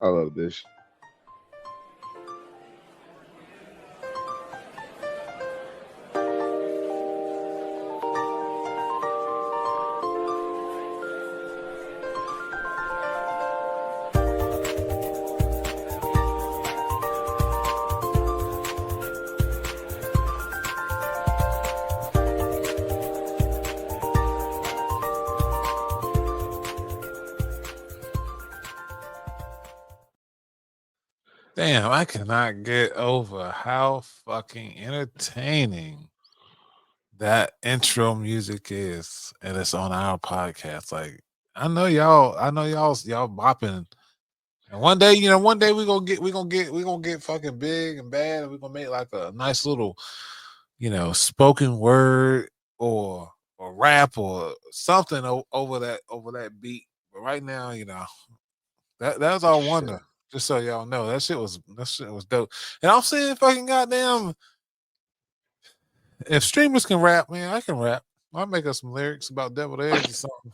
I love this. Damn, I cannot get over how fucking entertaining that intro music is, and it's on our podcast. Like, I know y'all bopping. And one day we gonna get fucking big and bad, and we're gonna make like a nice little, spoken word or rap or something over that beat. But right now, that was our Shit. wonder. Just so y'all know, that shit was dope. And I'm saying, fucking goddamn, if streamers can rap, man, I can rap. I'll make us some lyrics about deviled eggs or something.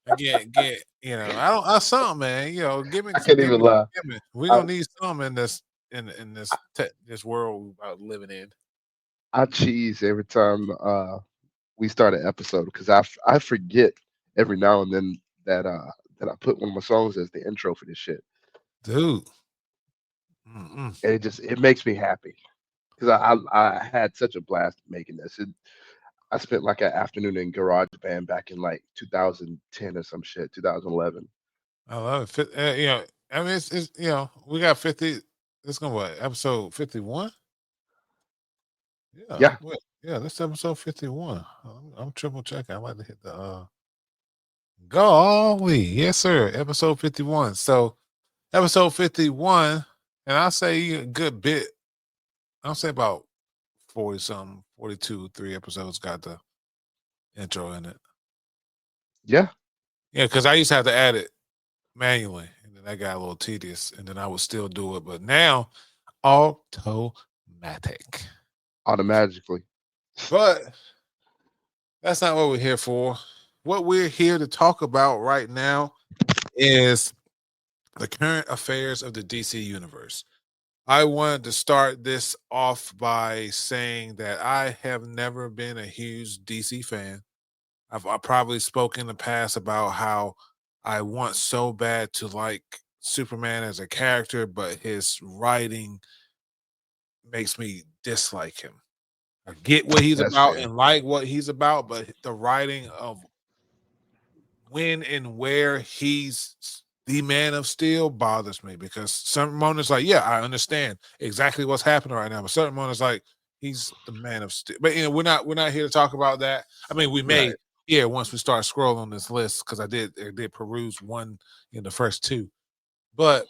And get I something, man. I can't even lie. Give me. We I, gonna need some in this world we about living in. I cheese every time we start an episode because I forget every now and then that I put one of my songs as the intro for this shit, Dude. Mm-mm. and it makes me happy because I had such a blast making this. I spent like an afternoon in GarageBand back in like 2010 or some shit, 2011. I love it. I mean, it's we got 50. It's gonna what, episode 51? Yeah, Yeah, that's episode 51. I'm triple checking. I like to hit the golly, yes, sir. Episode 51. So episode 51, and I'll say a good bit. I'll say about 40 something, 42, 3 episodes got the intro in it. yeah. Yeah, because I used to have to add it manually, and then that got a little tedious, and then I would still do it. But now, automatic. Automatically. But that's not what we're here for. What we're here to talk about right now is the current affairs of the DC universe. I wanted to start this off by saying that I have never been a huge DC fan. I probably spoken in the past about how I want so bad to like Superman as a character, but his writing makes me dislike him. I get what he's That's about fair. and like what he's about, but the writing of when and where he's the Man of Steel bothers me because certain moments, like, yeah, I understand exactly what's happening right now, but certain moments, like, he's the Man of Steel. But we're not here to talk about that. I mean, we may, Right. yeah, once we start scrolling this list because I did peruse one in the first two. But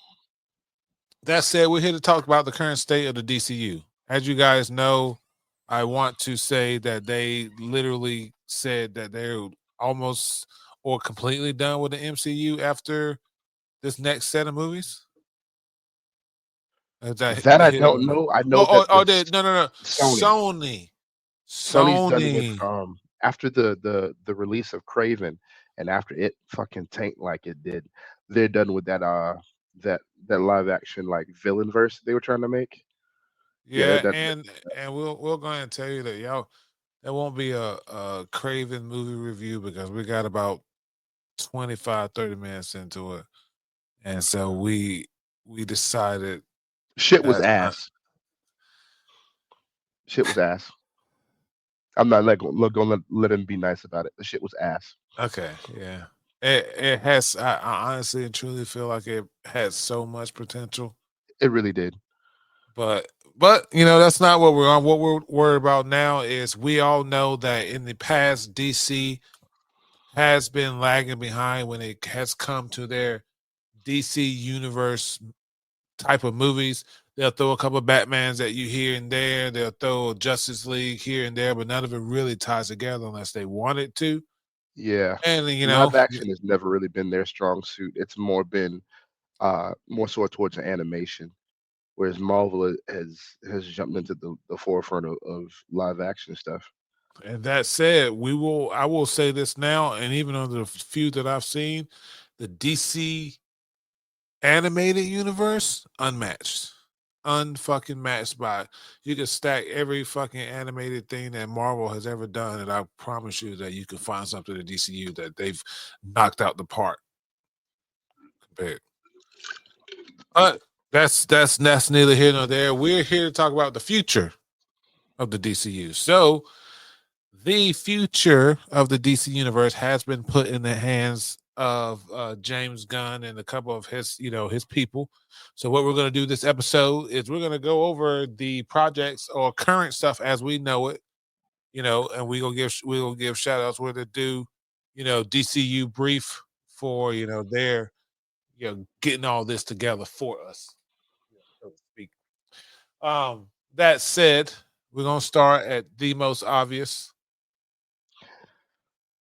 that said, we're here to talk about the current state of the DCU. As you guys know, I want to say that they literally said that they're almost or completely done with the MCU after this next set of movies. That Did I I hear that don't right? know. I know Oh, that no, no, no. Sony Sony's done with Sony. after the release of Craven and after it fucking tanked like it did, they're done with that live action like villain verse they were trying to make. Yeah, they're Yeah, done. and we'll go ahead and tell you that y'all there won't be a Craven movie review because we got about 25, 30 minutes into it. And so we decided Shit was that ass. Shit was ass. I'm not gonna let him be nice about it. The shit was ass. okay, yeah. It has I honestly and truly feel like it has so much potential. It really did. But that's not what we're on. What we're worried about now is we all know that in the past DC has been lagging behind when it has come to their DC universe type of movies. They'll throw a couple of Batmans at you here and there. They'll throw a Justice League here and there, but none of it really ties together unless they want it to. Yeah. And Live action has never really been their strong suit. It's more been more so towards the animation, whereas Marvel has jumped into the forefront of live action stuff. and that said, I will say this now, and even on the few that I've seen, the DC animated universe, unmatched. Unfucking matched by you can stack every fucking animated thing that Marvel has ever done, and I promise you that you can find something in DCU that they've knocked out the park compared. But that's neither here nor there. We're here to talk about the future of the DCU. So the future of the DC universe has been put in the hands of James Gunn and a couple of his people. So what we're going to do this episode is we're going to go over the projects or current stuff as we know it, and we'll give shout outs where to do, DCU brief for their getting all this together for us, so to speak. That said, we're gonna start at the most obvious.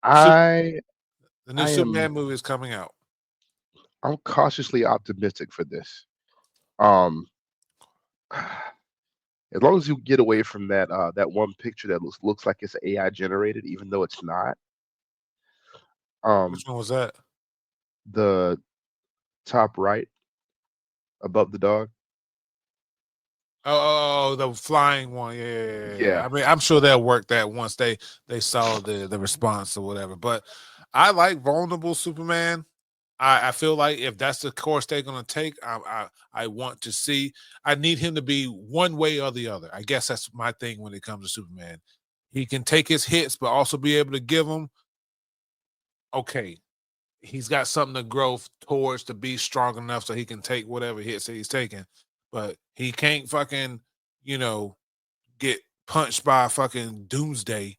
I The new I am Superman movie is coming out. I'm cautiously optimistic for this. Um, as long as you get away from that one picture that looks like it's AI generated, even though it's not. Which Um, one was that? the top right above the dog. Oh, the flying one. Yeah. Yeah, I mean, I'm sure they'll work that once they saw the response or whatever. But I like vulnerable Superman. I feel like if that's the course they're gonna take, I want to see. I need him to be one way or the other. I guess that's my thing when it comes to Superman. He can take his hits, but also be able to give them. Okay, he's got something to grow towards to be strong enough so he can take whatever hits that he's taking. But he can't fucking, you know, get punched by a fucking doomsday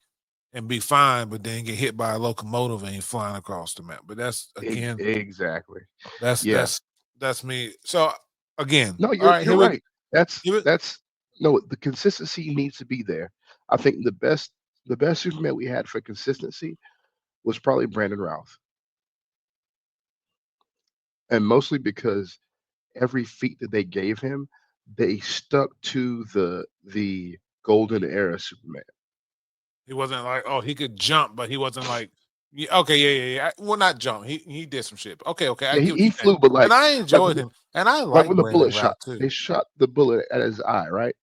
and be fine, but then get hit by a locomotive and he's flying across the map. But that's again, exactly. that's Yeah. that's that's me. So again, No, all you're right, you're here we right. That's give it. that's no, the consistency needs to be there. I think the best Superman we had for consistency was probably Brandon Routh, and mostly because every feat that they gave him, they stuck to the golden era Superman. He wasn't like, oh, he could jump, but he wasn't like, yeah, okay, yeah. Well, not jump. He did some shit. Okay, I Yeah, get he, what he you're saying, flew, but and I like enjoyed when him, and I like like when the Brandon bullet shot, Routh too. they shot the bullet at his eye, right?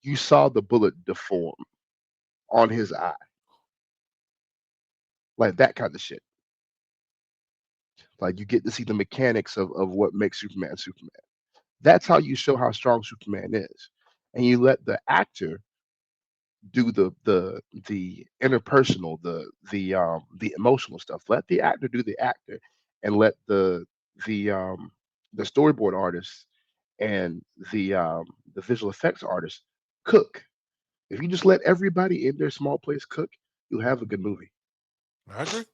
You saw the bullet deform on his eye, like that kind of shit. Like you get to see the mechanics of what makes Superman Superman. That's how you show how strong Superman is, and you let the actor do the interpersonal, the emotional stuff. Let the actor do the actor, and let the the storyboard artists and the visual effects artists cook. If you just let everybody in their small place cook, you'll have a good movie. I agree.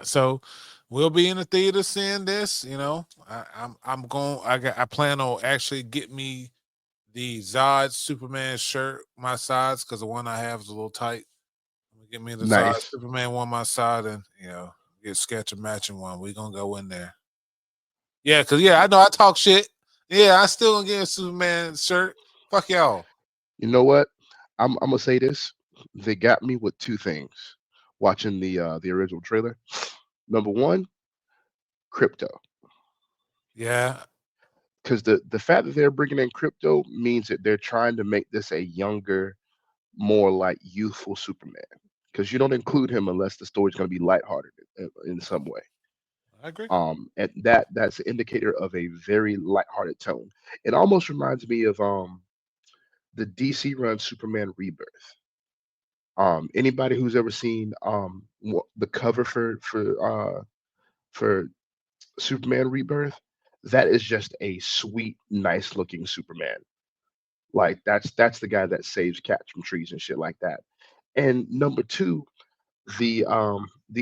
So we'll be in the theater seeing this. I'm going. I plan on actually get me the Zod Superman shirt my size because the one I have is a little tight. I'm gonna get me the Zod Nice. Superman one my side and get sketch a matching one. We gonna go in there. Yeah, because I know I talk shit. Yeah, I still gonna get a Superman shirt. Fuck y'all. You know what? I'm gonna say this. They got me with two things. Watching the original trailer. Number one, crypto, Yeah, because the fact that they're bringing in crypto means that they're trying to make this a younger, more like youthful Superman. Because you don't include him unless the story's going to be lighthearted in some way. I agree. And that's an indicator of a very lighthearted tone. It almost reminds me of the DC run Superman Rebirth. Anybody who's ever seen the cover for Superman Rebirth, that is just a sweet, nice looking Superman. Like that's the guy that saves cats from trees and shit like that. And number two, the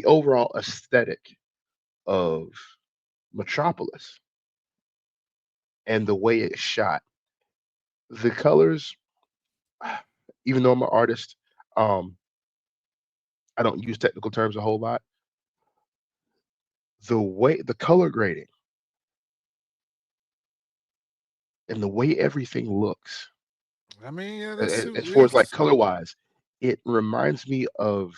overall aesthetic of Metropolis and the way it's shot. The colors, even though I'm an artist, um, I don't use technical terms a whole lot. The color grading and the way everything looks, I mean, yeah, that's as far as like yes. color wise, it reminds me of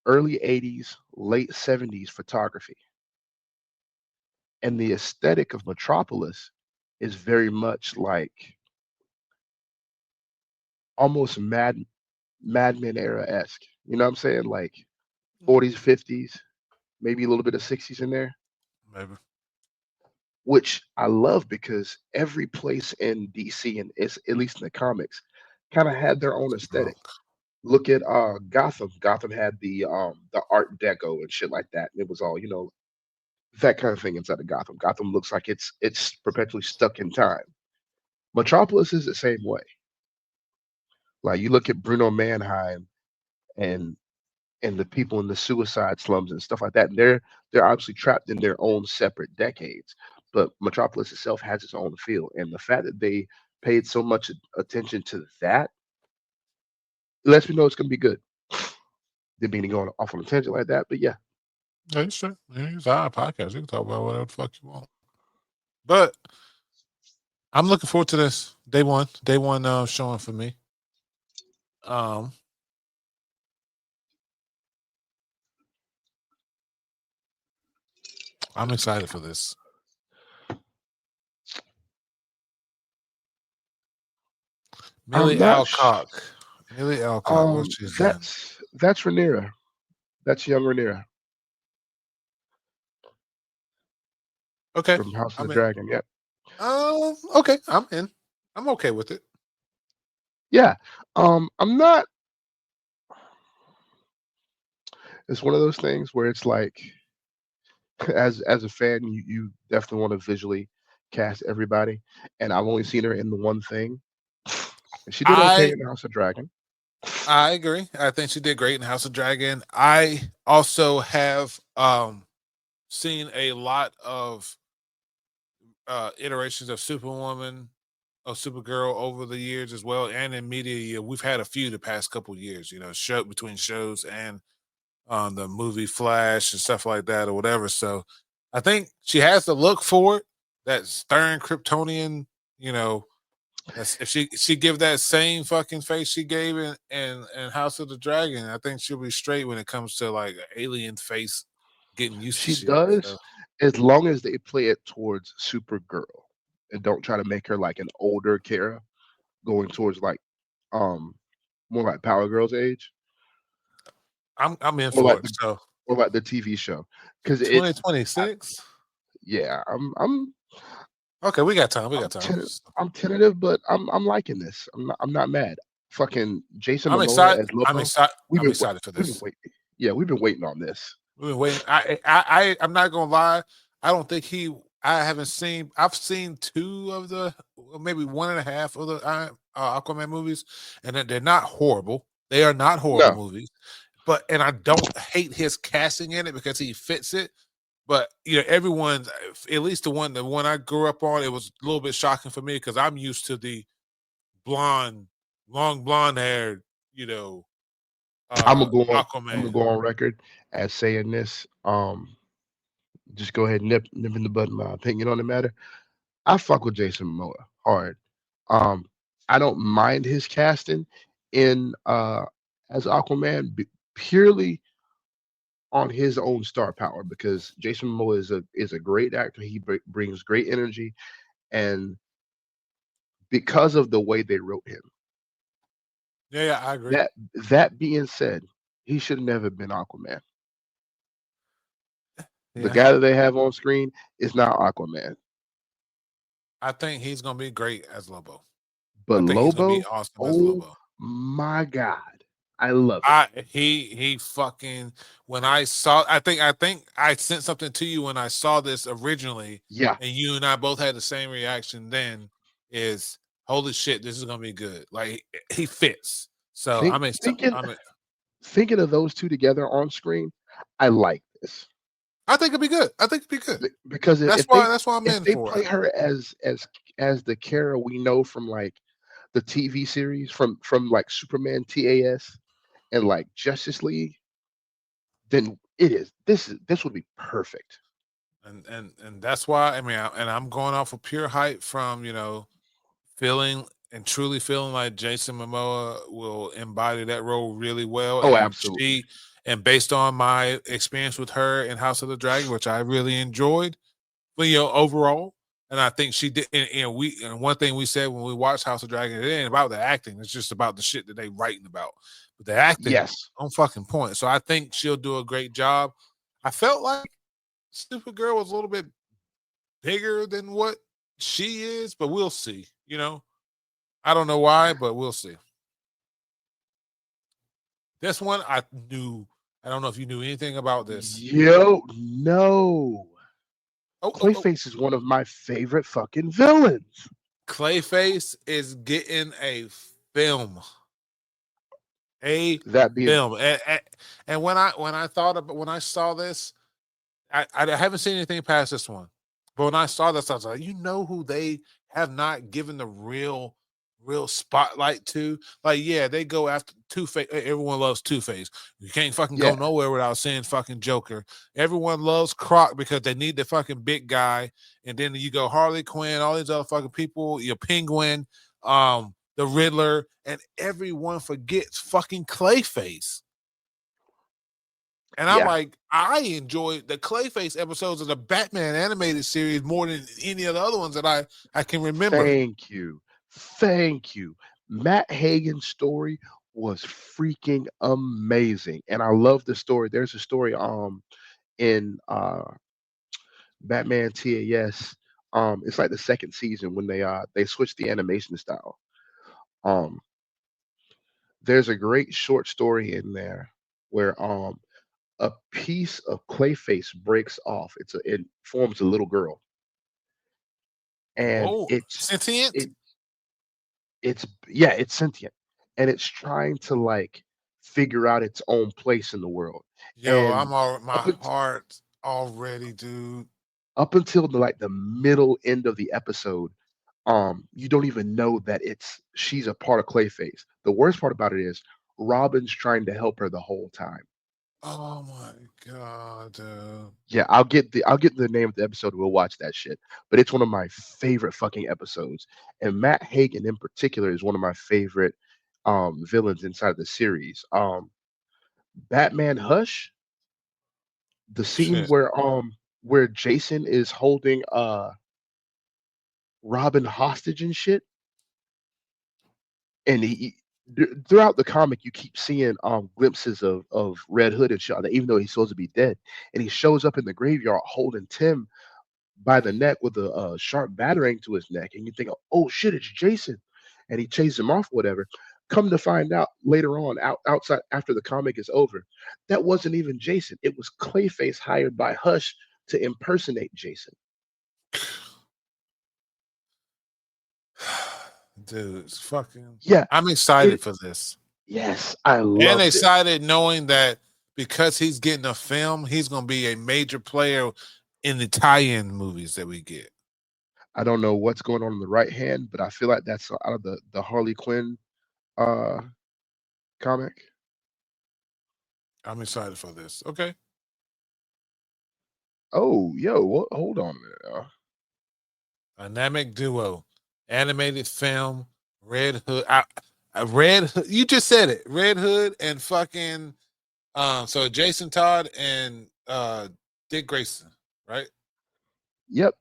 early '80s, late '70s photography. And the aesthetic of Metropolis is very much like almost Mad Men era esque. You know what I'm saying? Like 40s, 50s, maybe a little bit of 60s in there, Maybe. which I love because every place in DC and it's at least in the comics kind of had their own aesthetic. Drunk. Look at Gotham. Gotham had the Art Deco and shit like that. It was all, that kind of thing inside of Gotham. Gotham looks like it's perpetually stuck in time. Metropolis is the same way. Like you look at Bruno Mannheim and the people in the suicide slums and stuff like that. And they're obviously trapped in their own separate decades. But Metropolis itself has its own feel, and the fact that they paid so much attention to that lets me know it's going to be good. Didn't mean to go off on a tangent like that, but yeah, Yeah, you sure? Yeah, it's our podcast. You can talk about whatever the fuck you want. But I'm looking forward to this day one. Day one showing for me. Um, I'm excited for this. I'm Millie not. Alcock. Millie Alcock. What's she's in? That's Rhaenyra. That's young Rhaenyra Okay. from House of the I'm in. Dragon. Yep. Okay. I'm in. I'm okay with it. Yeah. I'm not. It's one of those things where it's like, as a fan, you definitely want to visually cast everybody, and I've only seen her in the one thing. She did okay I in House of Dragon. I agree. I think she did great in House of Dragon. I also have seen a lot of iterations of Superwoman, of Supergirl over the years as well, and in media. We've had a few the past couple years. Show between shows and the movie Flash and stuff like that or whatever. So I think she has to look for it. That stern Kryptonian, if she give that same fucking face she gave in House of the Dragon, I think she'll be straight when it comes to like an alien face getting used to She shit. does, So as long as they play it towards Supergirl and don't try to make her like an older Kara, going towards like um more like Power Girl's age, I'm in or for like it. the So or like the TV show, because it's I, 2026. yeah, I'm Okay, we got time. We I'm got time. ten- I'm tentative, but I'm liking this. I'm not mad. Fucking Jason I'm Momoa excited. as I'm Lobo. excited. We've I'm been excited for we've been this. waiting. Yeah, we've been waiting on this. We've been waiting. I'm not gonna lie. I don't think he. I haven't seen. I've seen two of the, maybe one and a half of the Aquaman movies, and they're not horrible. They are not horrible No, movies. And I don't hate his casting in it because he fits it. But everyone's, at least the one I grew up on, it was a little bit shocking for me because I'm used to the blonde, long blonde hair, you know, I'm gonna go on. I'm gonna Aquaman. go on record as saying this. Just go ahead and nip in the bud. My opinion on the matter. I fuck with Jason Momoa hard. Um, I don't mind his casting in as Aquaman purely on his own star power because Jason Momoa is a great actor. He brings great energy, and because of the way they wrote him. Yeah, I agree. That being said, he should have never been Aquaman. The Yeah, guy that they have on screen is not Aquaman, I think he's gonna be great as Lobo. but I think he's gonna be Lobo. awesome as Oh Lobo. my God, I love it. He fucking, when I think I sent something to you when I saw this originally, Yeah, and you and I both had the same reaction. Then is holy shit, this is gonna be good. Like he fits. So think, thinking thinking of those two together on screen, I like this I think it'll be good. I think it'll be good. because That's why I'm if in they for play it. her as the Kara we know from like the TV series from like Superman TAS and like Justice League, then this would be perfect. And that's why I'm going off of pure hype from feeling and truly feeling like Jason Momoa will embody that role really well. Oh, absolutely. And based on my experience with her in House of the Dragon, which I really enjoyed, overall. And I think she did. And one thing we said when we watched House of Dragon, it ain't about the acting. It's just about the shit that they writing about. But the acting Yes. on fucking point. So I think she'll do a great job. I felt like Supergirl was a little bit bigger than what she is, but we'll see. I don't know why, but we'll see. This one I knew. I don't know if you knew anything about this. Yo, no. Oh. Clayface is one of my favorite fucking villains. Clayface is getting a film. A That being, film. And when I saw this, I haven't seen anything past this one. But when I saw this, I was like, who they have not given the real spotlight to? Like, yeah, they go after Two-Face. Everyone loves Two-Face. You can't fucking go yeah, nowhere without seeing fucking Joker. Everyone loves Croc because they need the fucking big guy. And then you go Harley Quinn, all these other fucking people, your Penguin, the Riddler, and everyone forgets fucking Clayface. And I'm yeah. like, I enjoyed the Clayface episodes of the Batman animated series more than any of the other ones that I can remember. Thank you. Thank you. Matt Hagen's story was freaking amazing. And I love the story. There's a story in Batman TAS. It's like the second season when they switched the animation style. Um there's a great short story in there where a piece of Clayface breaks off. It forms a little girl, and Oh, sentient? it it's yeah, it's sentient, and it's trying to like figure out its own place in the world. Yo, And I'm all up my unt- heart already, dude. up until the middle end of the episode, you don't even know that she's a part of Clayface. The worst part about it is Robin's trying to help her the whole time. Oh my god, dude. Yeah, I'll get the name of the episode. We'll watch that shit. But it's one of my favorite fucking episodes. And Matt Hagen in particular is one of my favorite villains inside the series. Batman Hush, the scene Shit. where Jason is holding Robin hostage and shit, and throughout the comic you keep seeing glimpses of Red Hood and shit, even though he's supposed to be dead, and he shows up in the graveyard holding Tim by the neck with a sharp battering to his neck, and you think, "Oh shit, it's Jason," and he chases him off, whatever. Come to find out later on, outside after the comic is over, that wasn't even Jason. It was Clayface hired by Hush to impersonate Jason. Dude, it's fucking Yeah, I'm excited it. for this. Yes, I And loved it. excited knowing that because he's getting a film, he's gonna be a major player in the tie-in movies that we get. I don't know what's going on the right hand, but I feel like that's out of the Harley Quinn uh comic. I'm excited for this. Okay. Oh, yo, what? Hold on a minute. Dynamic duo, animated film, Red Hood. Red Hood. You just said it. Red Hood and fucking. So Jason Todd and Dick Grayson, right? Yep.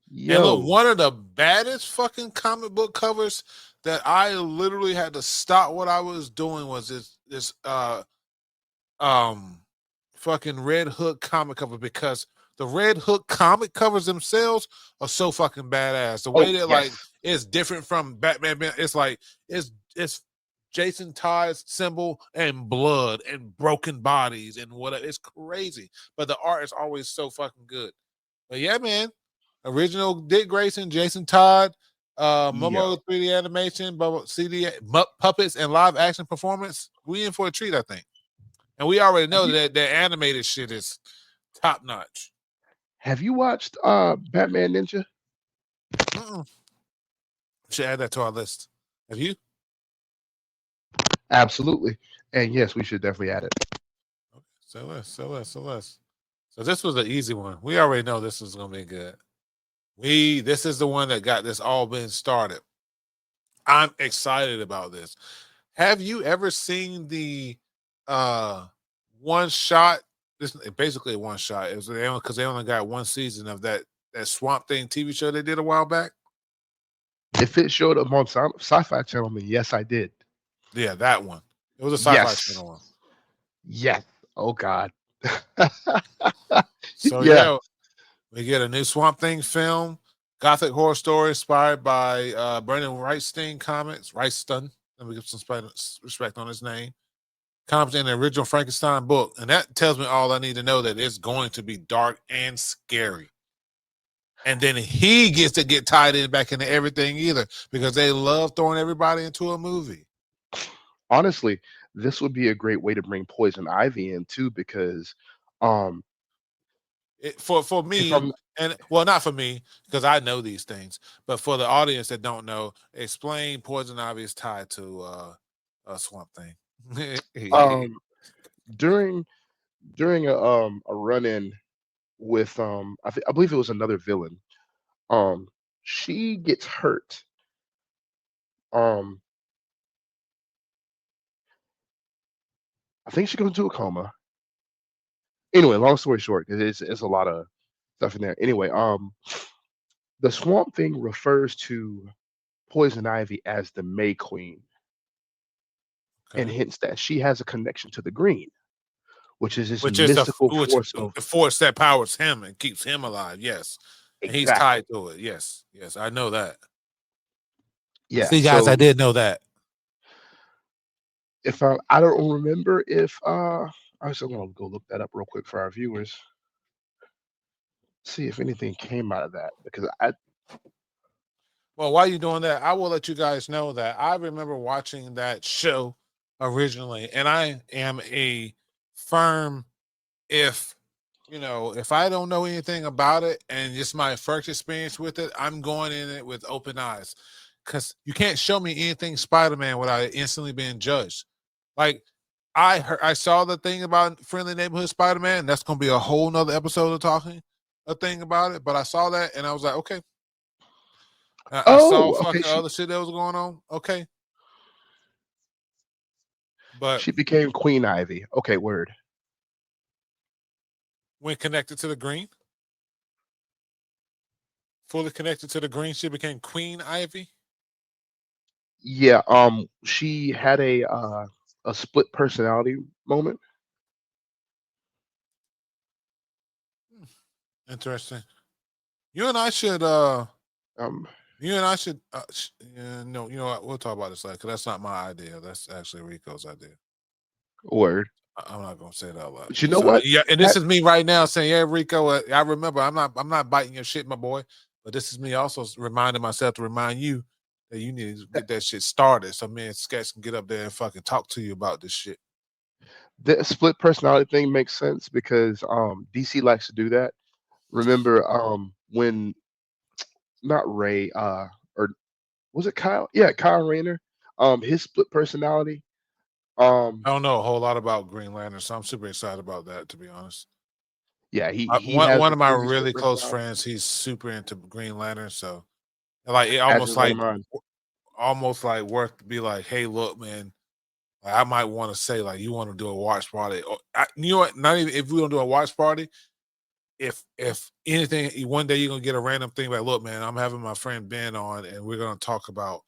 And look, Yo. one of the baddest fucking comic book covers that I literally had to stop what I was doing was this um fucking Red Hood comic cover, because the Red Hood comic covers themselves are so fucking badass. The Oh, way that like yes. it's different from Batman. It's like it's Jason Todd's symbol and blood and broken bodies and whatever. It's crazy, but the art is always so fucking good. But yeah, man, original Dick Grayson, Jason Todd, Momo Yo. 3D animation, CD puppets, and live action performance. We in for a treat, I think. And we already Have know you that the animated shit is top notch. have you watched Batman Ninja? Mm-mm. Should add that to our list. Have you? Absolutely. And yes, we should definitely add it. Okay. So less. So this was an easy one. We already know this is gonna be good. This is the one that got this all been started. I'm excited about this. Have you ever seen the uh one shot this basically a one shot. It was because they only got one season of that Swamp Thing TV show they did a while back. If it showed up on Sci-Fi Channel, then yes, I did. Yeah, that one. It was a Sci-Fi Yes. Channel one. Yes. Oh God. So Yeah. yeah, we get a new Swamp Thing film, gothic horror story inspired by Brendan Wrightstein comics. Wrightstein, let me give some respect on his name. Comes in the original Frankenstein book, and that tells me all I need to know, that it's going to be dark and scary. And then he gets to get tied in back into everything either, because they love throwing everybody into a movie. Honestly, this would be a great way to bring Poison Ivy in too, because um For if me, I'm and well, not for me because I know these things, but for the audience that don't know, explain Poison Ivy is tied to a Swamp Thing. um during a run-in with I believe it was another villain. Um she gets hurt. Um I think she goes into a coma. Anyway, long story short, 'cause it's a lot of stuff in there. Anyway, the Swamp Thing refers to Poison Ivy as the May Queen, and Okay. hints that she has a connection to the Green, which is this Which is mystical force of the force that powers him and keeps him alive. Yes, and he's exactly. tied to it. Yes, I know that. Yeah. See, guys, I So did know that. if I don't remember if I was gonna go look that up real quick for our viewers, see if anything came out of that because I Well, while you're doing that, I will let you guys know that I remember watching that show originally, and I am a firm, if if I don't know anything about it and just my first experience with it, I'm going in it with open eyes, because you can't show me anything Spider-Man without it instantly being judged. Like, I saw the thing about Friendly Neighborhood Spider-Man. That's going to be a whole nother episode of talking a thing about it. But I saw that and I was like, okay. I saw oh okay fucking she other shit that was going on. Okay. But she became Queen Ivy. Okay, word. when connected to the green, fully connected to the green, she became Queen Ivy. Yeah, she had a split personality moment. Interesting. You and I should Um, You and I should, yeah, no, you know what? We'll talk about this later, because that's not my idea. That's actually Rico's idea. word. I'm not gonna say that out loud. But you know So what? yeah, and this That is me right now saying, "Yeah, Rico, I remember. I'm not biting your shit, my boy." But this is me also reminding myself to remind you that you need to that get that shit started, so me and Sketch can get up there and fucking talk to you about this shit. the split personality thing makes sense because DC likes to do that. Remember when not Ray or was it Kyle? Yeah, Kyle Rayner. His split personality. Um I don't know a whole lot about Green Lantern, so I'm super excited about that. To be honest, yeah, he has one the of my crazy split really close personality. friends, he's super into Green Lantern, so like it As is one of mine. almost like worth to be like, hey, look, man, like, I might want to say like, you want to do a watch party, or you know what? Not even if we don't do a watch party. If anything, one day you're gonna get a random thing like, look, man, I'm having my friend Ben on, and we're gonna talk about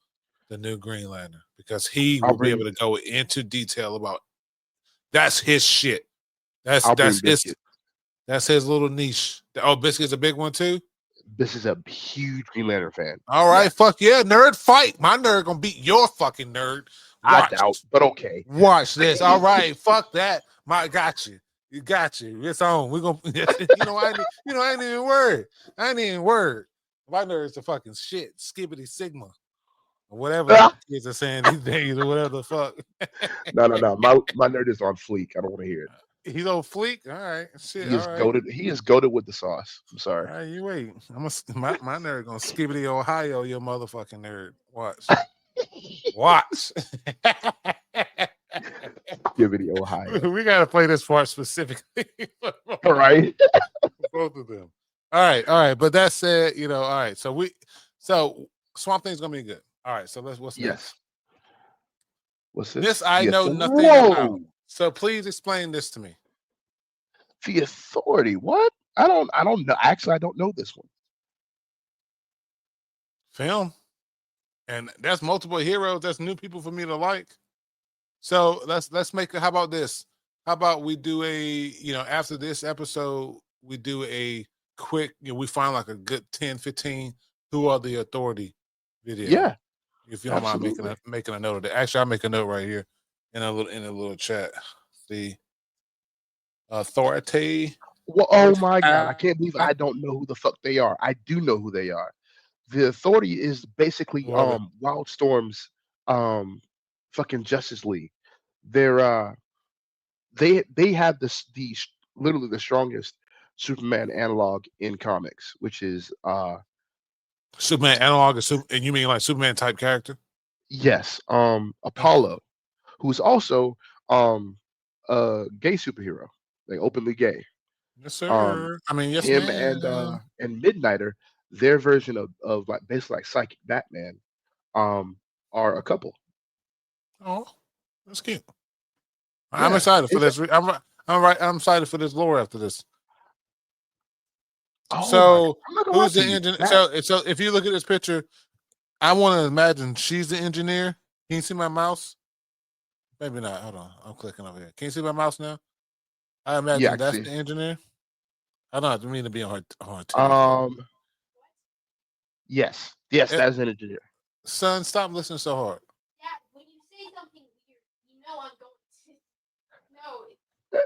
the new Green Lantern, because he I'll will be bring able to go into detail about that's his shit. I'll bring Biscuit. That's his little niche. Oh, Biscuit's a big one too. This is a huge Green Lantern fan. All right, Yes. fuck yeah, nerd fight. My nerd gonna beat your fucking nerd. I Watch, doubt, but okay. watch this. All right, fuck that. My got you. You got you. It's on. We're gonna I ain't even worried. I ain't even worried. My nerd's a fucking shit. Skibbity Sigma. Or whatever the kids are saying these days, or whatever the fuck. No. My nerd is on fleek. I don't want to hear it. He's on fleek. All right. Shit. He is All right. goaded. He is goaded with the sauce. I'm All sorry. right, you wait. My nerd gonna skibbity Ohio, your motherfucking nerd. Watch. Watch. Skibbity Ohio. We gotta play this part specifically. All right. Both of them. All right. But that said, all right. So Swamp Thing's gonna be good. All right. So what's next? Yes. What's This this? I Yes. know nothing about. Whoa. So please explain this to me. The Authority. What? I don't know. Actually, I don't know this one. Film. And that's multiple heroes. That's new people for me to like. So let's make it. How about this? How about we do after this episode, we do a quick, we find like a good 10, 15 Who Are the Authority video. Yeah, If you don't mind absolutely. making a note of that. Actually, I'll make a note right here in a little chat. The Authority. Well, oh my God, I I can't believe I don't know who the fuck they are. I do know who they are. The Authority is basically love it. Wildstorm's fucking Justice League. They have literally the strongest Superman analog in comics, which is Superman analog and you mean like Superman type character? yes, Okay. Apollo, who's also a gay superhero, like openly gay. Yes, Um, sir. I mean, yes, him ma'am. and Midnighter, their version of like basically like psychic Batman, um, are a couple. Oh, that's cute. I'm Yeah, excited for it's a, this. I'm excited for this lore after this. oh my God, So I'm not gonna lie who's to the you. engineer? That So if you look at this picture, I want to imagine she's the engineer. Can you see my mouse? Maybe not. Hold on. I'm clicking over here. Can you see my mouse now? I yeah, I imagine can that's see. the engineer. I don't mean to be on her titty, but Um, yes, it, that's an engineer. son, stop listening so hard. Dad, when you say something weird, you know I'm going to. No.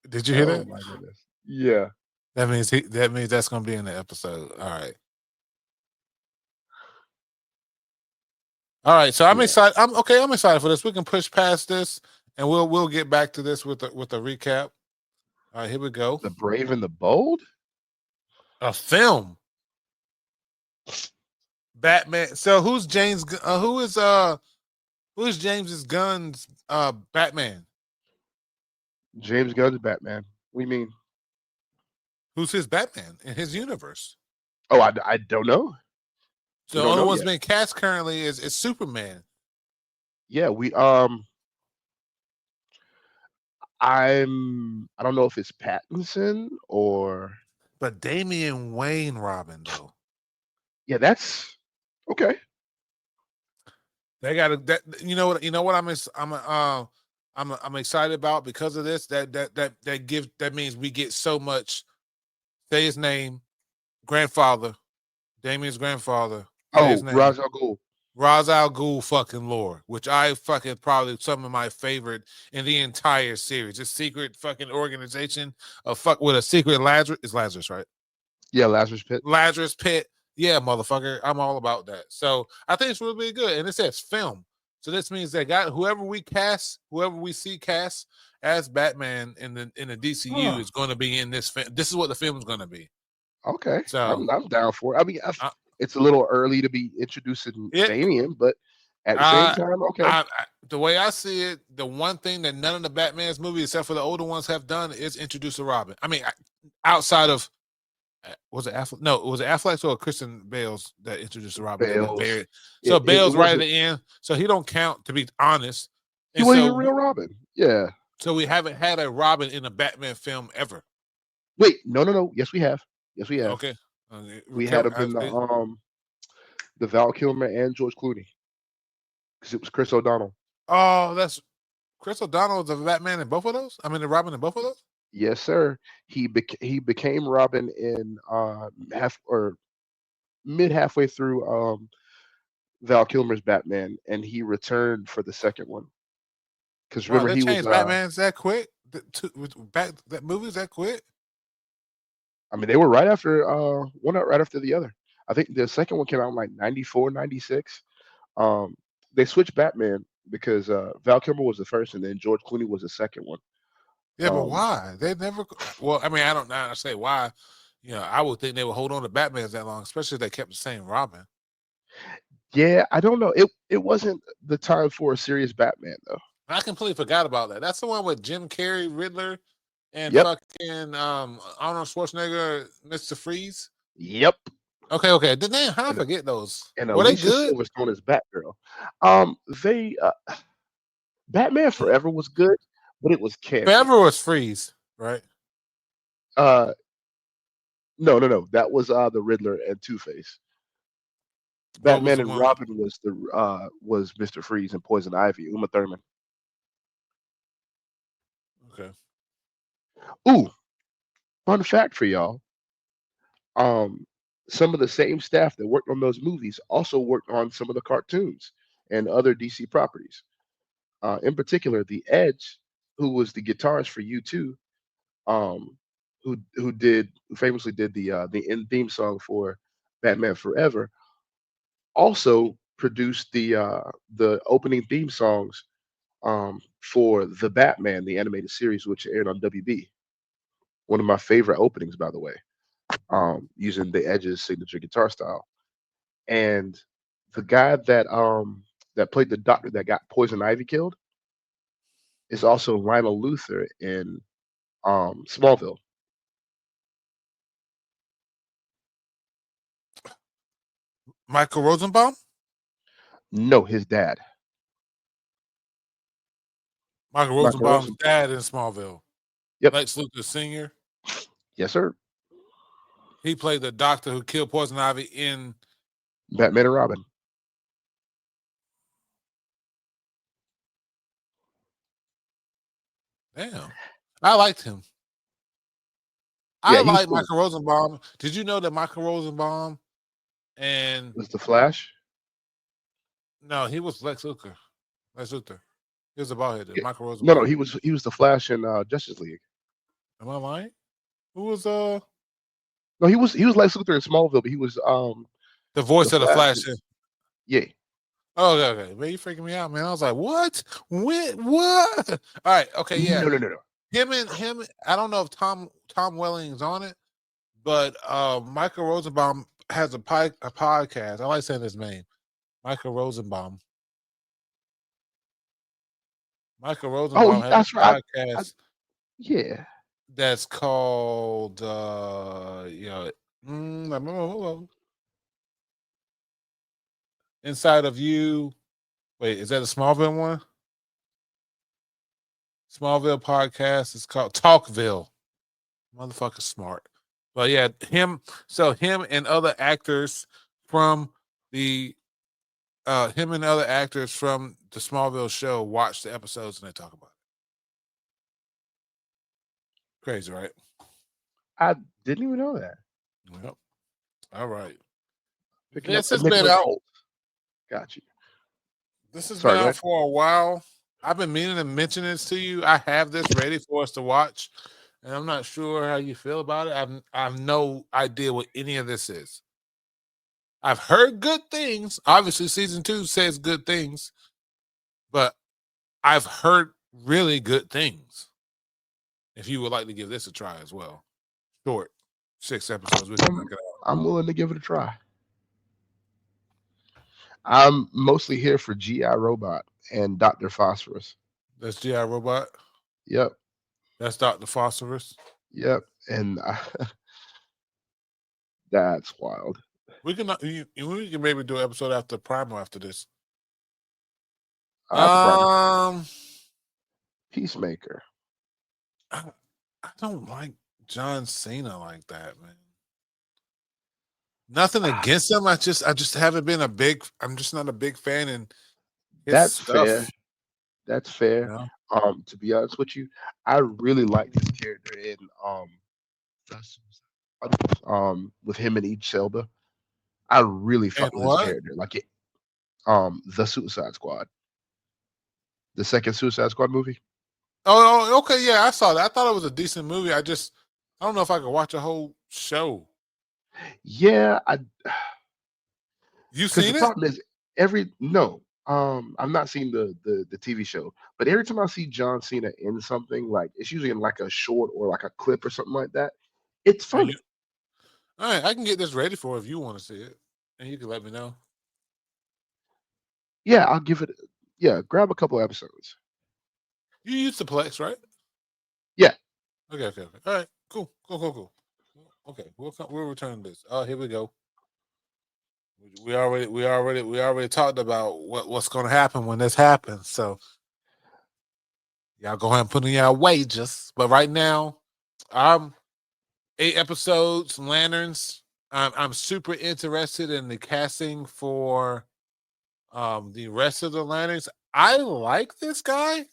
Did you hear Oh that? my goodness. Yeah, That means that's gonna be in the episode. All right. All right. So I'm yeah. excited. I'm excited for this. We can push past this and we'll get back to this with a recap. All right, here we go. The Brave and the Bold. A film. Batman. So who's James Gunn's Batman? James Gunn's Batman. We mean? Who's his Batman in his universe? Oh, I don't know. So We the don't only know one's yet. being cast currently is Superman. Yeah, I don't know if it's Pattinson or But Damian Wayne Robin though. yeah, that's okay. They got that. You know what I'm excited about because of this. That means we get so much. Say his name, grandfather, Damien's grandfather. Say his Oh, name, Ra's al Ghul. Ra's al Ghul fucking lore, which I fucking probably some of my favorite in the entire series. This secret fucking organization of fuck with a secret Lazarus is Lazarus, right? Yeah, Lazarus Pit. Lazarus Pit. Yeah, motherfucker. I'm all about that. So I think it's really good. And it says film. So this means that whoever we see cast as Batman in the DCU Huh. is going to be in this film. This is what the film is going to be. Okay, So I'm down for it. I mean, uh, it's a little early to be introducing it Damien, but at the same uh, time, okay. the way I see it, the one thing that none of the Batman's movies, except for the older ones, have done is introduce a Robin. I mean, outside of was it Affleck? No, was it Affleck or Christian Bale's that introduced Robin and then Bales. buried? So It Bale's right at wasn't. the end, so he don't count to be honest. He And wasn't even so, real Robin. Yeah. so we haven't had a Robin in a Batman film ever. Wait, no. Yes, we have. Yes, we have. Okay, We had him in the Val Kilmer and George Clooney because it was Chris O'Donnell. oh, that's Chris O'Donnell was the Batman in both of those. I mean, the Robin in both of those. Yes, sir. He became Robin in half or mid halfway through Val Kilmer's Batman, and he returned for the second one. Because Wow, remember they he was changed Batman's that quick. That movie's that quick. I mean they were right after one right after the other. I think the second one came out in like 94, 96. They switched Batman because Val Kilmer was the first, and then George Clooney was the second one. Yeah, but why? They never. Well, I mean, I don't know how to say why. I would think they would hold on to Batman's that long, especially if they kept the same Robin. Yeah, I don't know. It wasn't the time for a serious Batman though. I completely forgot about that. That's the one with Jim Carrey, Riddler, and Yep. fucking Arnold Schwarzenegger, Mr. Freeze. Yep. Okay. Did they? How I And, forget those? and Were they Alicia good? Silverstone as Batgirl. They Batman Forever was good, but it was campy. Forever was Freeze, right? Uh, no. That was the Riddler and Two Face. What was Batman the and one? Robin was Mr. Freeze and Poison Ivy, Uma Thurman. Okay. Ooh, fun fact for y'all. Um, some of the same staff that worked on those movies also worked on some of the cartoons and other DC properties. In particular, the Edge, who was the guitarist for U2, um, who famously did the end theme song for Batman Forever, also produced the opening theme songs for the Batman, the animated series, which aired on WB. One of my favorite openings, by the way, using the Edge's signature guitar style. And the guy that played the doctor that got Poison Ivy killed is also Lionel Luthor in Smallville. Michael Rosenbaum? No, his dad, Michael Michael Rosenbaum's Rosen. dad in Smallville. Yep, Lex Luthor Sr. yes, sir. He played the doctor who killed Poison Ivy in. Batman and Robin. Damn. I liked him. I Yeah, he was like cool. Michael Rosenbaum. Did you know that Michael Rosenbaum and Was the Flash? no, he was Lex Luthor. Lex Luthor. He was the bald headed. Yeah. Michael No, Rosenbaum. he was the Flash in Justice League. Am I lying? Who was No, he was Lex Luthor in Smallville, but he was the voice the of the Flash. Flash? Yeah. Oh, okay. Man, you freaking me out, man. I was like, what? When? What? All right. Okay. Yeah. No. Him. I don't know if Tom Welling's on it, but Michael Rosenbaum has a podcast. I like saying his name, Michael Rosenbaum. Michael Oh, Rosenbaum has that's a right. podcast Yeah. that's called Inside of You. Wait, is that a Smallville one? Smallville podcast is called Talkville. Motherfucker smart. But yeah, him and other actors from the him and other actors from the Smallville show watch the episodes and they talk about it. Crazy, right? I didn't even know that. Yep. All right. Picking up This the has been Nicholas out. Holt. Got you. This has been Sorry, go out ahead. for a while. I've been meaning to mention this to you. I have this ready for us to watch, and I'm not sure how you feel about it. I've no idea what any of this is. I've heard good things. Obviously, season 2 says good things, but I've heard really good things. If you would like to give this a try as well, short 6 episodes, we can knock it out. I'm willing to give it a try. I'm mostly here for GI Robot and Dr. Phosphorus. That's GI Robot. Yep. That's Dr. Phosphorus. Yep. And that's wild. We can maybe do an episode after Primal after this. The Prime Um, Peacemaker. I don't like John Cena like that, man. Nothing against him. I just haven't been a big. I'm just not a big fan in his That's stuff. fair. That's fair. You know? To be honest with you, I really liked his character in with him and Each Selba. I really And fucked with his what? character. Like it the Suicide Squad. The second Suicide Squad movie. Oh, okay, yeah, I saw that. I thought it was a decent movie. I don't know if I could watch a whole show. Yeah, You because the seen it? problem is I've not seen the TV show, but every time I see John Cena in something, like it's usually in like a short or like a clip or something like that. It's All funny. right, I can get this ready for if you want to see it, and you can let me know. Yeah, I'll give it. Yeah, grab a couple episodes. You use the Plex, right? Yeah. Okay. All right, cool. Okay, we'll return to this. Oh, here we go. We already talked about what's going to happen when this happens. So Y'all go ahead and put in y'all wages. But right now, I'm 8 episodes, Lanterns. I'm super interested in the casting for the rest of the Lanterns. I like this guy.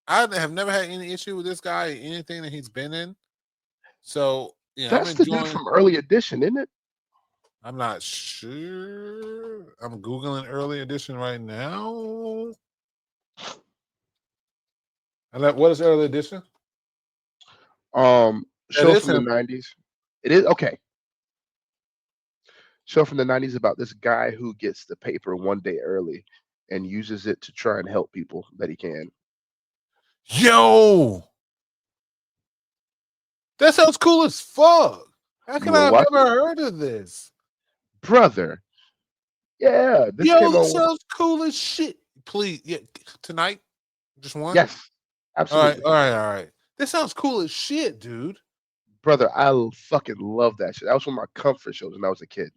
I have never had any issue with this guy, anything that he's been in. So, I'm That's the dude enjoying. from Early Edition, isn't it? I'm not sure. I'm Googling early edition right now. What is early edition? That Show is from the him. '90s. It is okay. Show from the '90s about this guy who gets the paper one day early and uses it to try and help people that he can. Yo, that sounds cool as fuck. How You can want I to have watch never it, heard of this? brother? Yeah, this Yo, came this on. sounds cool as shit. Please, yeah, tonight, just one. Yes, absolutely, All right. This sounds cool as shit, dude. brother. Fucking love that shit. That was one of my comfort shows when I was a kid.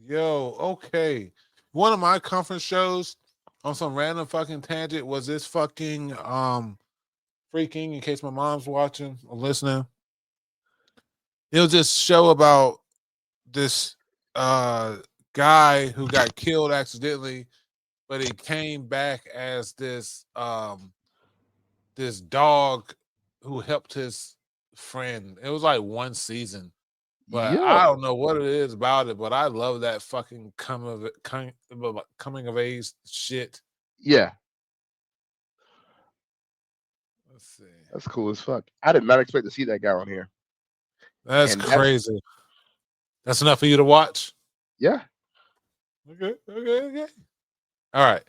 Yo, okay. One of my conference shows on some random fucking tangent was this fucking freaking, in case my mom's watching or listening. It was this show about this guy who got killed accidentally, but he came back as this dog who helped his friend. It was like one season. But I Yeah, don't know what it is about it, but I love that fucking coming of age shit. yeah, Let's see. that's cool as fuck. I did not expect to see that guy on here, That's and that's crazy. That's enough for you to watch? yeah, Okay. All right.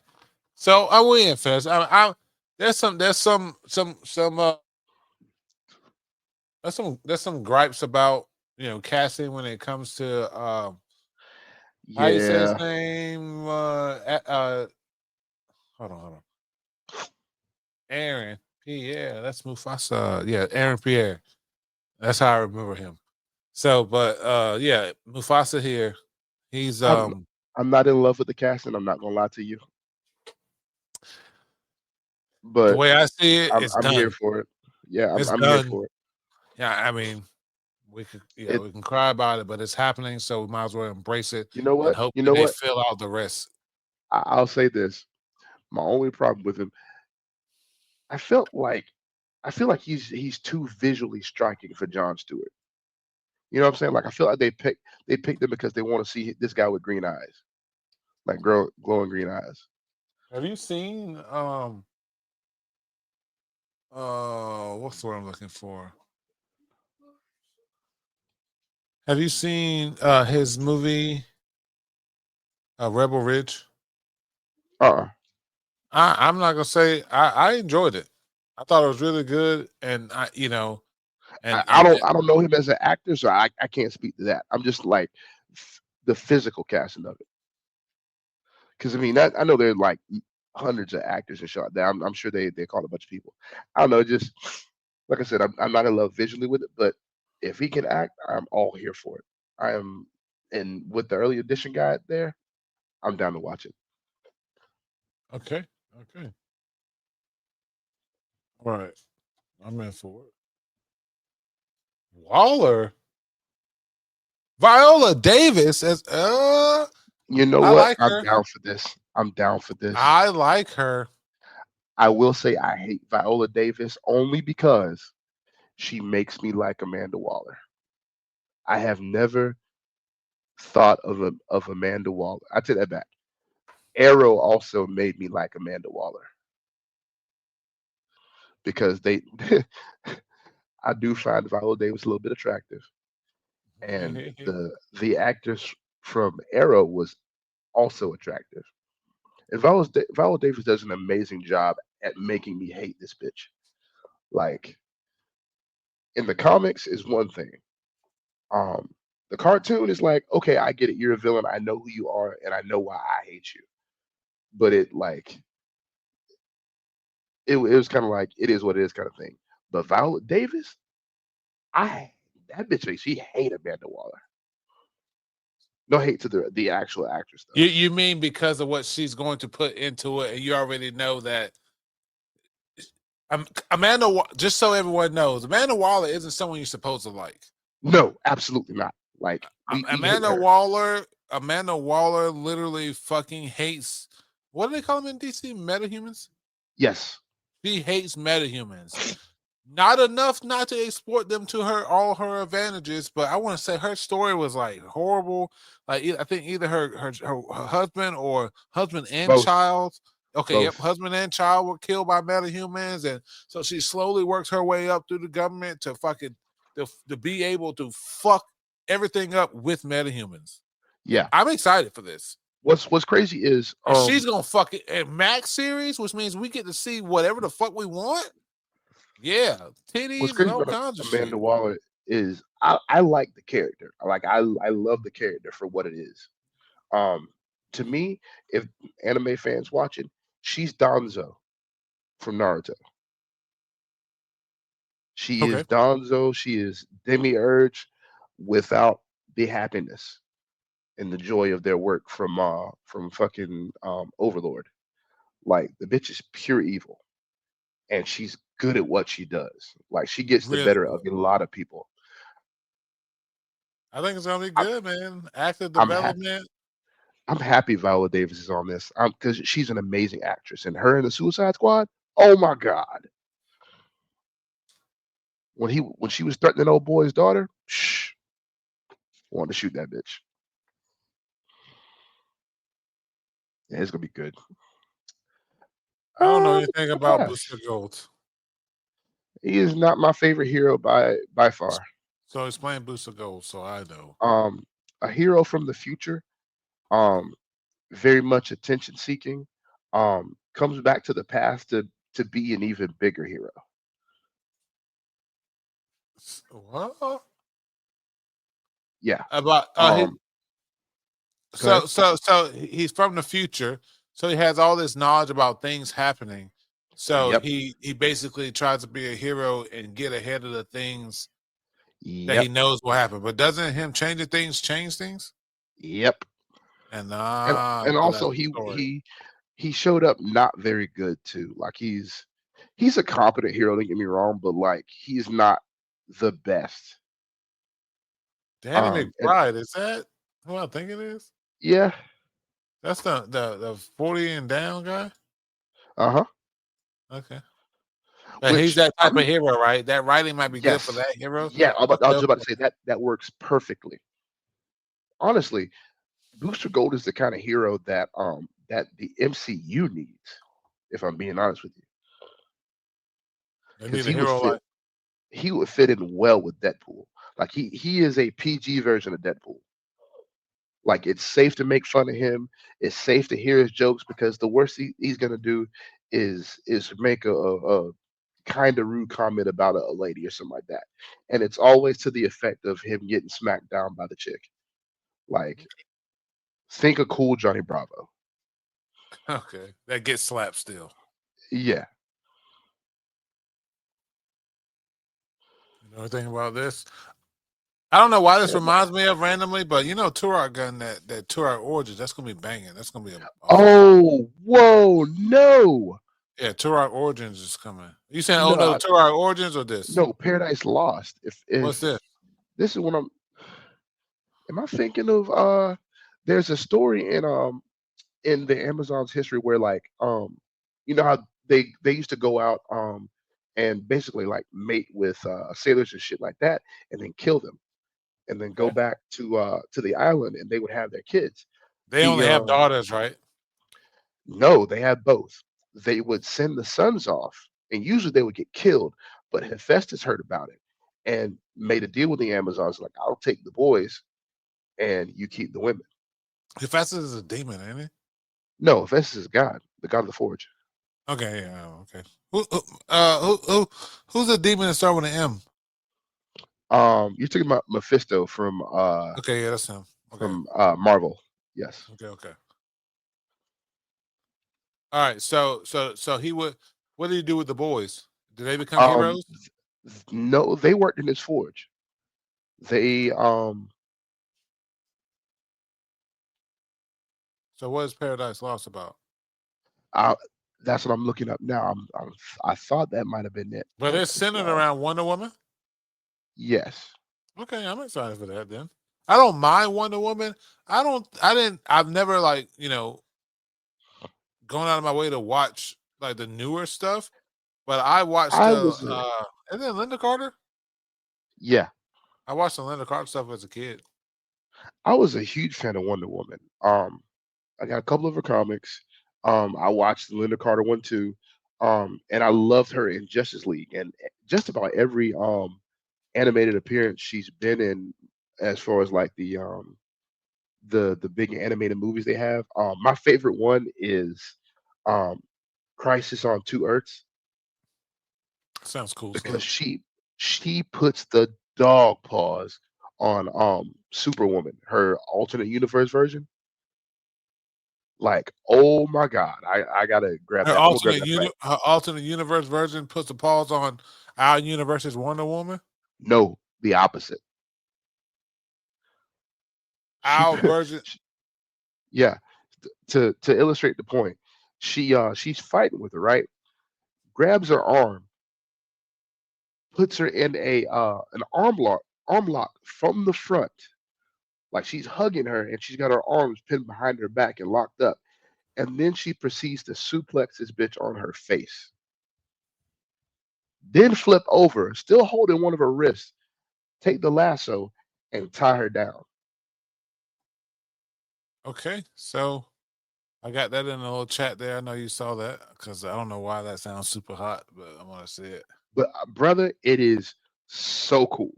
So I win, Fez. There's some gripes about casting when it comes to how you say his yeah. name. Hold on. Aaron Pierre. That's Mufasa. Yeah, Aaron Pierre. That's how I remember him. So, but yeah, Mufasa here. He's I'm I'm not in love with the casting. I'm not gonna lie to you, the but way I see it, it's I'm here done. for it. Yeah, It's I'm here done. for it. Yeah, I mean, we could It. we can cry about it, but it's happening, so we might as well embrace it You know and what? hope You that know they what? fill out the rest. I'll say this. My only problem with him, I felt like I feel like he's too visually striking for John Stewart. You know what I'm saying? Like I feel like they picked him because they want to see this guy with green eyes, like glowing green eyes. Have you seen what's the word I'm looking for? Have you seen his movie Rebel Ridge? Uh-uh. I'm not gonna say I enjoyed it. I thought it was really good, and I don't know him as an actor, so I can't speak to that. I'm just like the physical casting of it. Because I mean, I know there are like hundreds of actors and shot that. I'm sure they called a bunch of people. I don't know. Just like I said, I'm not in love visually with it, but if he can act, I'm all here for it. I am, and with the early edition guy there, I'm down to watch it. okay, okay, all right, I'm in for it. Waller, Viola Davis as You know I what? like I'm her. down for this. I'm down for this. I like her. I will say I hate Viola Davis only because she makes me like Amanda Waller. I have never thought of Amanda Waller. I take that back. Arrow also made me like Amanda Waller because they I do find Viola Davis a little bit attractive, and the actress from Arrow was also attractive. And Viola Davis does an amazing job at making me hate this bitch. Like in the comics is one thing. Um, the cartoon is like, okay, I get it. You're a villain. I know who you are, and I know why I hate you. But it was kind of like it is what it is kind of thing. But Viola Davis, I that bitch makes me hate Amanda Waller. No hate to the actual actress though. You mean because of what she's going to put into it, and you already know that Just so everyone knows, Amanda Waller isn't someone you're supposed to like. No, absolutely not. Like we hate Amanda her. Waller literally fucking hates. What do they call them in DC? Metahumans. Yes, She hates metahumans. Not enough not to exploit them to all her advantages, but I want to say her story was like horrible. Like I think either her husband or husband and both, child. Okay, yep, both. husband and child were killed by metahumans, and so she slowly works her way up through the government to fucking to be able to fuck everything up with metahumans. Yeah. I'm excited for this. What's crazy is And she's gonna fuck it at Max series, which means we get to see whatever the fuck we want. Yeah, what's titties and crazy all about kinds of Amanda shit. Waller is I like the character. I love the character for what it is. To me, if anime fans watching, she's Danzo from Naruto. She Okay, is Danzo. She is Demiurge without the happiness and the joy of their work from fucking Overlord. Like the bitch is pure evil, and she's good at what she does. Like she gets the really better good. of a lot of people. I think it's gonna be I'm good, man. Active I'm happy. development. I'm happy Viola Davis is on this. Because she's an amazing actress, and her in the Suicide Squad. Oh my god! When she was threatening old boy's daughter, shh, wanted to shoot that bitch. Yeah, it's gonna be good. I don't know Uh, anything about Flash. Booster Gold, He is not my favorite hero by far. so explain Booster Gold so I know. Um, a hero from the future. Um, very much attention seeking. Comes back to the past to be an even bigger hero. What Yeah. about Um, go ahead. so he's from the future, so he has all this knowledge about things happening. So Yep. he basically tries to be a hero and get ahead of the things that he Yep. knows will happen. But doesn't him changing things change things? Yep. And And so that's also the story. he showed up not very good too. Like he's a competent hero, don't get me wrong, but like he's not the best. Danny And McBride, is that who I think it is? yeah, That's the 40 and down guy? uh-huh. Okay. But he's Which that type of I'm hero, right? That writing might be good for yes. that hero. Yeah, I Okay, was just about okay. to say that works perfectly. Honestly, Booster Gold is the kind of hero that the MCU needs, if I'm being honest with you. They Because need a hero like he would fit in well with Deadpool. Like he is a PG version of Deadpool. Like it's safe to make fun of him. It's safe to hear his jokes because the worst he's gonna do is make a kind of rude comment about a lady or something like that, and it's always to the effect of him getting smacked down by the chick. Like think of cool Johnny Bravo. okay. That gets slapped still. Yeah. You know anything about this? I don't know why this Yeah, but- reminds me of randomly, but you know Turok Gun that Turok Origins, that's gonna be banging. That's gonna be a Oh, whoa, no, yeah, Turok Origins is coming. You saying oh no, no, Turok Origins or this? no. Paradise Lost. What's If this? this is what I'm, am I thinking of? There's a story in the Amazon's history where like you know how they used to go out and basically like mate with sailors and shit like that and then kill them and then go Okay. back to the island and they would have their kids. They The only have daughters, right? No, they had both. They would send the sons off and usually they would get killed, but Hephaestus heard about it and made a deal with the Amazons like I'll take the boys and you keep the women. Hephaestus is a demon, ain't he? No, Hephaestus is God, the god of the forge. Okay, yeah, okay. Who's the demon that start with an M? You're talking about Mephisto Okay, yeah, that's him. Okay, from Marvel. Yes. okay, okay. All right, so he would. What did he do with the boys? Did they become Um, heroes? no, they worked in his forge. They So what is Paradise Lost about? uh, That's what I'm looking up now. I thought that might have been it. But it's That's centered why. around Wonder Woman. Yes. Okay, I'm excited for that then. I don't mind Wonder Woman. I've never like, gone out of my way to watch like the newer stuff, but I watched I was a and then Linda Carter. yeah. I watched the Linda Carter stuff as a kid. I was a huge fan of Wonder Woman. I got a couple of her comics. I watched the Linda Carter one too. And I loved her in Justice League and just about every animated appearance she's been in as far as like the big animated movies they have. My favorite one is um Crisis on Two Earths Sounds cool because stuff. she puts the dog paws on Superwoman, her alternate universe version. Like, oh my god, I gotta grab that. I'm gonna grab that fight. Her alternate universe version puts a pause on our universe's Wonder Woman. No, the opposite. She, Our version. yeah. To illustrate the point, she's fighting with her, right? Grabs her arm, puts her in a an arm lock from the front, like she's hugging her, and she's got her arms pinned behind her back and locked up, and then she proceeds to suplex this bitch on her face, then flip over, still holding one of her wrists, take the lasso, and tie her down. Okay, so I got that in a little chat there. I know you saw that because I don't know why that sounds super hot, but I want to see it. But brother, it is so cool.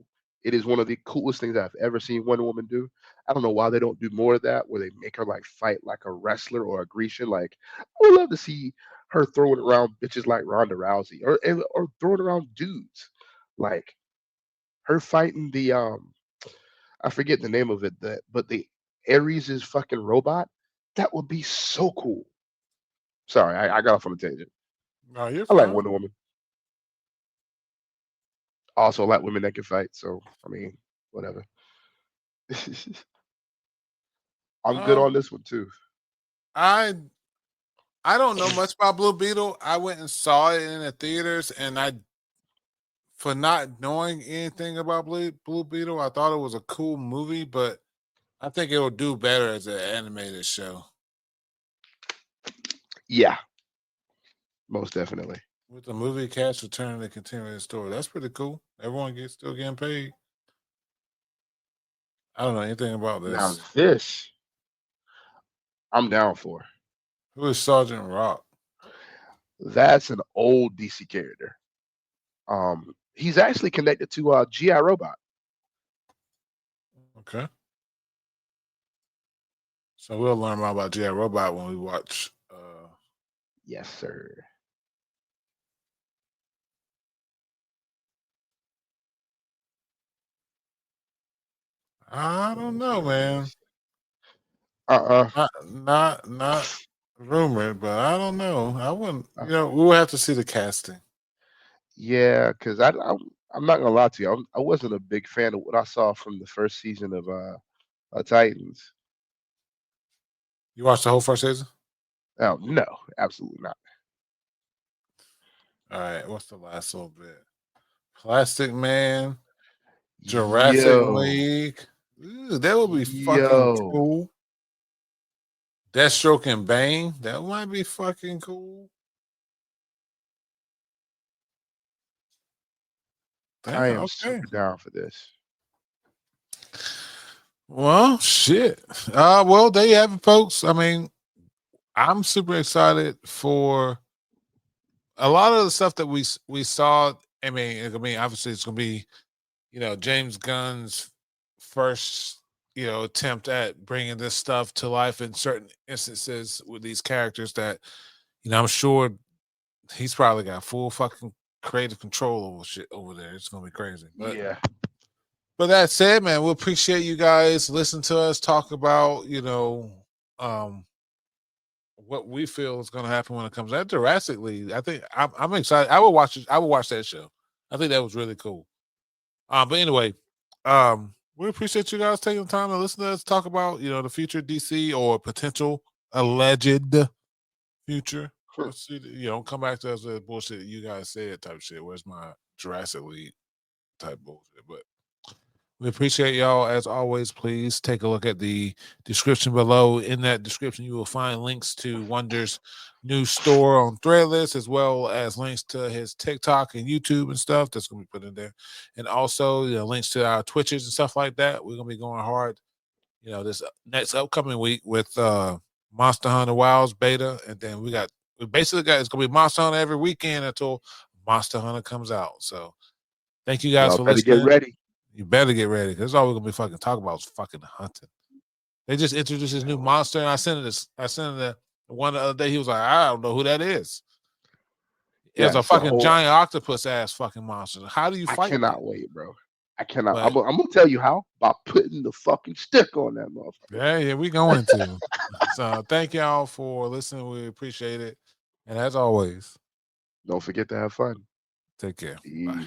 It is one of the coolest things I've ever seen Wonder Woman do. I don't know why they don't do more of that, where they make her like fight like a wrestler or a Grecian. Like, I would love to see her throwing around bitches like Ronda Rousey, or throwing around dudes, like her fighting the I forget the name of it, but the Ares' fucking robot. That would be so cool. Sorry, I got off on a tangent. No, you're I like fine. Wonder Woman. Also like women that can fight. So I mean, whatever. I'm good on Um, this one too. I I don't know much about Blue Beetle. I went and saw it in the theaters, and for not knowing anything about Blue Beetle, I thought it was a cool movie, but I think it will do better as an animated show. Yeah, most definitely. With the movie cast returning to continue the story. That's pretty cool. Everyone still getting paid. I don't know anything about Now this. this, I'm down for. Who is Sergeant Rock? That's an old DC character. He's actually connected to GI Robot. Okay. So we'll learn more about G.I. Robot when we watch. Yes, sir. I don't know, man. Uh Not rumored, but I don't know. I wouldn't. uh We'll have to see the casting. Yeah, because I'm not gonna lie to you. I wasn't a big fan of what I saw from the first season of Titans. You watched the whole first season? Oh no, absolutely not. All right. What's the last little bit? Plastic Man, Jurassic Yo, League. Ooh, that would be fucking yo, cool. Deathstroke and Bane. That might be fucking cool. I Damn. am Okay. super down for this. Well, shit. Well, there you have it, folks. I mean, I'm super excited for a lot of the stuff that we saw. I mean, obviously, it's gonna be James Gunn's first attempt at bringing this stuff to life in certain instances with these characters that I'm sure he's probably got full fucking creative control over shit over there. It's gonna be crazy, Yeah, but that said, man, we appreciate you guys listening to us talk about um what we feel is going to happen when it comes out Jurassic League. I think I'm excited. I will watch it. I will watch that show. I think that was really cool. But anyway, we appreciate you guys taking the time to listen to us talk about the future DC or potential alleged future. let's see. Don't come back to us with bullshit you guys said type shit. Where's my Jurassic League type bullshit? But we appreciate y'all as always. Please take a look at the description below. In that description, you will find links to Wonder's new store on Threadless, as well as links to his TikTok and YouTube and stuff that's going to be put in there, and also links to our Twitches and stuff like that. We're going to be going hard, this next upcoming week with Monster Hunter Wilds beta, and then we basically got it's going to be Monster Hunter every weekend until Monster Hunter comes out. So thank you guys Y'all for better listening. get ready. You better get ready, because that's all we're gonna be fucking talking about is fucking hunting. They just introduced this new monster, and I sent the one the other day. He was like, I don't know who that is. It's a fucking giant octopus ass fucking monster. How do you fight? I cannot wait, bro. I cannot. But, I'm gonna tell you how, by putting the fucking stick on that motherfucker. Yeah, we going to. So thank y'all for listening. We appreciate it. And as always, don't forget to have fun. Take care. Peace. Bye.